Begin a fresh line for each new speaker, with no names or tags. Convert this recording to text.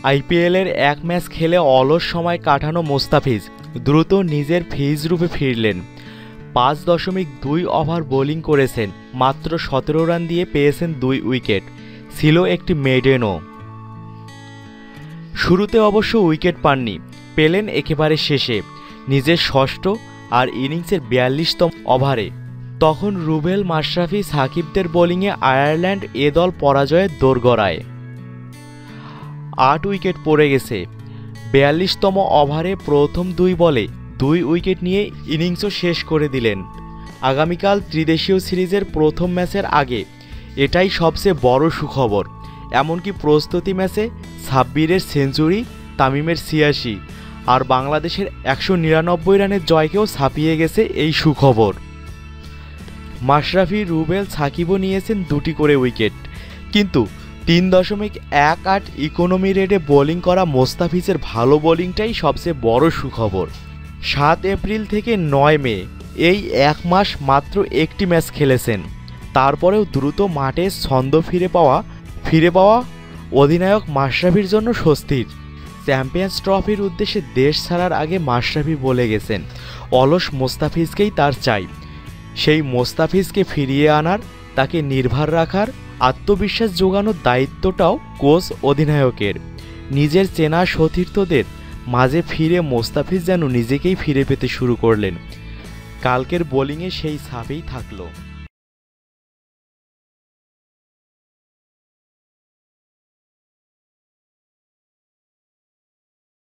আইপিএলের এক ম্যাচ খেলে অলস সময় কাটানো মোস্তাফিজ দ্রুত নিজের ফেজ রূপে ফিরলেন। 5.2 ওভার বোলিং করেছেন, মাত্র 17 রান দিয়ে পেয়েছেন 2 উইকেট, ছিল একটি মেডেনও। শুরুতে অবশ্য উইকেট পাননি, পেলেন একেবারে শেষে নিজের ষষ্ঠ আর ইনিংসের 42তম ওভারে। তখন রুবেল, মাশরাফি, সাকিবদের বোলিংয়ে আয়ারল্যান্ড এ দল পরাজয়ের দোরগোড়ায়। 8 উইকেট পড়ে গেছে। 42তম ওভারে প্রথম 2 বলে 2 উইকেট নিয়ে ইনিংসও শেষ করে দিলেন। আগামীকাল ত্রিদেশীয় সিরিজের প্রথম ম্যাচের আগে এটাই সবচেয়ে বড় সুখবর। এমনকি প্রস্তুতি ম্যাচে সাব্বিরের সেঞ্চুরি, তামিমের 86 আর বাংলাদেশের 199 রানের জয়কেও ছাপিয়ে গেছে এই সুখবর। মাশরাফি, রুবেল, সাকিবও নিয়েছেন 2টি করে উইকেট, কিন্তু 3.18 ইকোনমি রেটে বোলিং করা মোস্তাফিজের ভালো বোলিংটাই সবচেয়ে বড় সুখবর। 7 এপ্রিল থেকে 9 মে এই এক মাস মাত্র একটি ম্যাচ খেলেছেন, তারপরেও দ্রুত মাঠে ছন্দ ফিরে পাওয়া অধিনায়ক মাশরাফির জন্য স্বস্তির। চ্যাম্পিয়ন্স ট্রফির উদ্দেশ্যে দেশ ছাড়ার আগে মাশরাফি বলে গেছেন, অলস মোস্তাফিজকেই তার চাই। সেই মোস্তাফিজকে ফিরিয়ে আনার, তাকে নির্ভর রাখার, আত্মবিশ্বাস জোগানোর দায়িত্বটাও কোচ অধিনায়কের। নিজের চেনা সতীর্থদের মাঝে ফিরে মোস্তাফিজ যেন নিজেকেই ফিরে পেতে শুরু করলেন। কালকের বোলিংয়ে সেই ছাপেই থাকলো।